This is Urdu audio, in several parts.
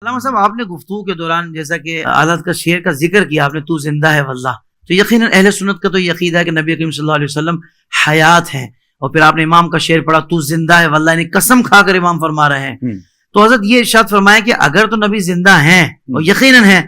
علامہ صاحب آپ نے گفتگو کے دوران جیسا کہ حضرت کا شعر کا ذکر کیا آپ نے، تو زندہ ہے واللہ، تو یقیناً اہل سنت کا تو یہ عقیدہ ہے کہ نبی کریم صلی اللہ علیہ وسلم حیات ہیں، اور پھر آپ نے امام کا شعر پڑھا تو زندہ ہے واللہ، یعنی قسم کھا کر امام فرما رہے ہیں۔ تو حضرت یہ ارشاد فرمائے کہ اگر تو نبی زندہ ہیں اور یقیناً ہیں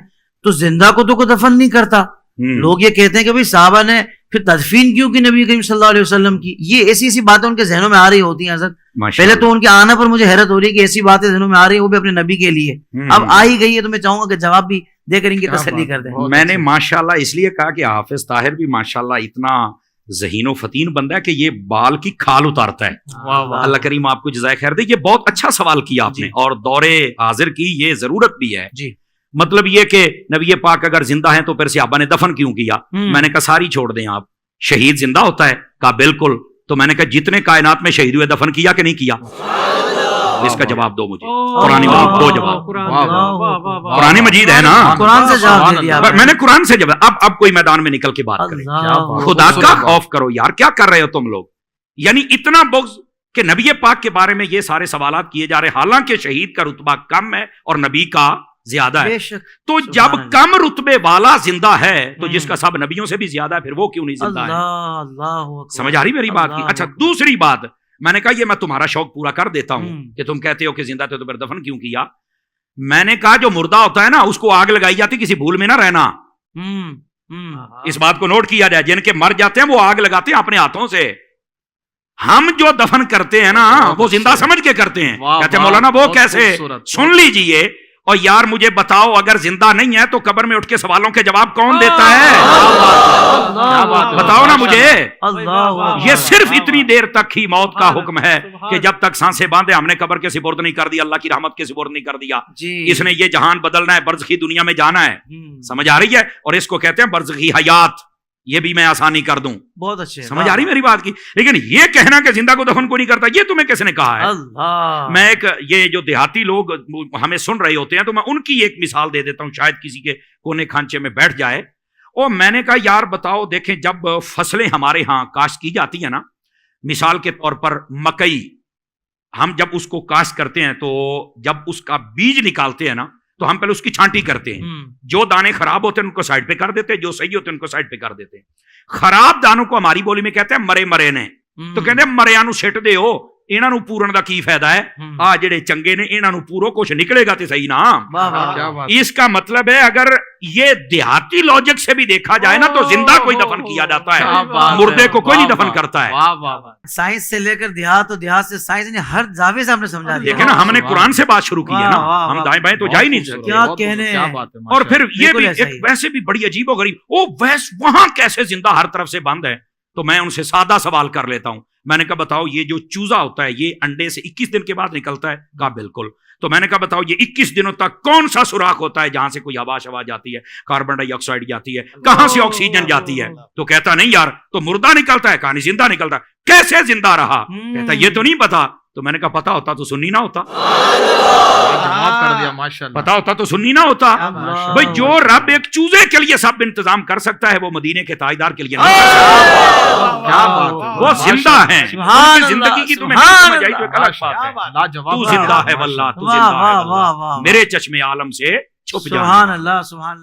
تو زندہ کو تو کوئی دفن نہیں کرتا۔ لوگ یہ کہتے ہیں کہ بھئی صحابہ نے پھر تدفین کیوں کی نبی کریم صلی اللہ علیہ وسلم کی، یہ ایسی ایسی باتیں ان کے ذہنوں میں آ رہی ہوتی ہیں حضرت۔ پہلے تو ان کے آنے پر مجھے حیرت ہو رہی ہے کہ ایسی باتیں ذہنوں میں آ رہی ہیں وہ بھی اپنے نبی کے لیے، اب آ ہی گئی ہے تو میں چاہوں گا کہ جواب بھی دے کر ان کی تسلی کر دیں۔ میں نے ماشاءاللہ اس لیے کہا کہ حافظ طاہر بھی ماشاءاللہ اتنا ذہین و فتین بندہ ہے کہ یہ بال کی کھال اتارتا ہے۔ اللہ کریم آپ کو جزائے خیر دے۔ یہ بہت اچھا سوال کیا آپ نے، اور دور حاضر کی یہ ضرورت بھی ہے۔ مطلب یہ کہ نبی پاک اگر زندہ ہیں تو پھر صحابہ نے دفن کیوں کیا؟ میں نے کہا ساری چھوڑ دیں آپ، شہید زندہ ہوتا ہے؟ کہا بالکل۔ تو میں نے کہا جتنے کائنات میں شہید ہوئے دفن کیا کہ نہیں کیا؟ اس کا جواب دو مجھے، قرآن مجید دو جواب۔ قرآن مجید ہے نا، قرآن سے جواب دے دیا میں نے قرآن سے جواب۔ اب کوئی میدان میں نکل کے بات کریں، خدا کا خوف کرو یار، کیا کر رہے ہو تم لوگ؟ یعنی اتنا بغض کہ نبی پاک کے بارے میں یہ سارے سوالات کیے جا رہے، حالانکہ شہید کا رتبہ کم ہے اور نبی کا زیادہ ہے۔ تو جب کم رتبے والا زندہ ہے تو جس کا سب نبیوں سے بھی زیادہ ہے، پھر وہ کیوں نہیں زندہ ہے؟ سمجھ آ رہی میری بات کی؟ اچھا دوسری بات، میں نے کہا یہ میں تمہارا شوق پورا کر دیتا ہوں کہ تم کہتے ہو کہ زندہ تھے تو پھر دفن کیوں کیا؟ میں نے کہا جو مردہ ہوتا ہے نا اس کو آگ لگائی جاتی، کسی بھول میں نہ رہنا۔ اس بات کو نوٹ کیا جائے، جن کے مر جاتے ہیں وہ آگ لگاتے ہیں اپنے ہاتھوں سے، ہم جو دفن کرتے ہیں نا وہ زندہ سمجھ کے کرتے ہیں۔ کہتے ہیں مولانا وہ کیسے؟ سن لیجئے، اور یار مجھے بتاؤ اگر زندہ نہیں ہے تو قبر میں اٹھ کے سوالوں کے جواب کون دیتا ہے؟ بتاؤ نا مجھے۔ یہ صرف اتنی دیر تک ہی موت کا حکم ہے کہ جب تک سانسیں باندھے ہم نے قبر کے سپرد نہیں کر دیا، اللہ کی رحمت کے سپرد نہیں کر دیا۔ اس نے یہ جہان بدلنا ہے، برزخی دنیا میں جانا ہے، سمجھ آ رہی ہے؟ اور اس کو کہتے ہیں برزخی حیات، یہ بھی میں آسانی کر دوں۔ بہت اچھے، سمجھ آ رہی میری بات کی؟ لیکن یہ کہنا کہ زندہ کو دفن کو نہیں کرتا، یہ تمہیں کس نے کہا ہے؟ میں ایک یہ جو دیہاتی لوگ ہمیں سن رہے ہوتے ہیں تو میں ان کی ایک مثال دے دیتا ہوں، شاید کسی کے کونے کھانچے میں بیٹھ جائے۔ اور میں نے کہا یار بتاؤ، دیکھیں جب فصلیں ہمارے ہاں کاشت کی جاتی ہیں نا، مثال کے طور پر مکئی، ہم جب اس کو کاشت کرتے ہیں تو جب اس کا بیج نکالتے ہیں نا تو ہم پہلے اس کی چھانٹی کرتے ہیں، جو دانے خراب ہوتے ہیں ان کو سائڈ پہ کر دیتے ہیں، جو صحیح ہوتے ہیں ان کو سائڈ پہ کر دیتے ہیں۔ خراب دانوں کو ہماری بولی میں کہتے ہیں مرے مرے نے، تو کہتے ہیں مریا نو سٹ دے ہو، انہاں نو پورن دا کی فائدہ ہے؟ آ جڑے چنگے نے انہاں نو پورو کچھ نکلے گا تے صحیح نا۔ اس کا مطلب ہے اگر یہ دیہاتی لاجک سے بھی دیکھا جائے نا تو زندہ کوئی دفن کیا جاتا ہے، مردے کو کوئی نہیں دفن کرتا ہے۔ سائنس سے لے کر دیہات، اور دیہات سے سائنس نے ہر زاویے سے ہم نے سمجھا دیا۔ دیکھیں نا، ہم نے قرآن سے بات شروع کی ہے نا، ہم دائیں بائیں تو جا ہی نہیں سکتے۔ کیا کہنے۔ اور پھر یہ بھی ایک ویسے بھی بڑی عجیب و غریب، او ویس وہاں کیسے زندہ ہر طرف سے بند ہے؟ تو میں ان سے سادہ سوال کر لیتا ہوں، میں نے کہا بتاؤ یہ جو چوزا ہوتا ہے یہ انڈے سے 21 دن کے بعد نکلتا ہے؟ کہا بالکل۔ تو میں نے کہا بتاؤ یہ 21 دنوں تک کون سا سوراخ ہوتا ہے جہاں سے کوئی ہوا شوا جاتی ہے، کاربن ڈائی آکسائڈ جاتی ہے، کہاں سے آکسیجن جاتی ہے؟ تو کہتا نہیں یار، تو مردہ نکلتا ہے؟ کہا نہیں زندہ نکلتا ہے۔ کیسے زندہ رہا؟ کہتا یہ تو نہیں پتا۔ تو میں نے کہا پتا ہوتا تو سنی نہ ہوتا، پتا ہوتا تو سنی نہ ہوتا۔ بھئی جو رب ایک چوزے کے لیے سب انتظام کر سکتا ہے وہ مدینے کے تاجدار کے لیے نہیں کر سکتا۔ وہ زندہ ہیں، ان کی زندگی کی تمہیں نہیں سمجھ آئی تو ایک الگ بات ہے۔ تو زندہ ہے واللہ، تو زندہ ہے واللہ، میرے چشم عالم سے چھپ جا۔ سبحان اللہ، سبحان اللہ۔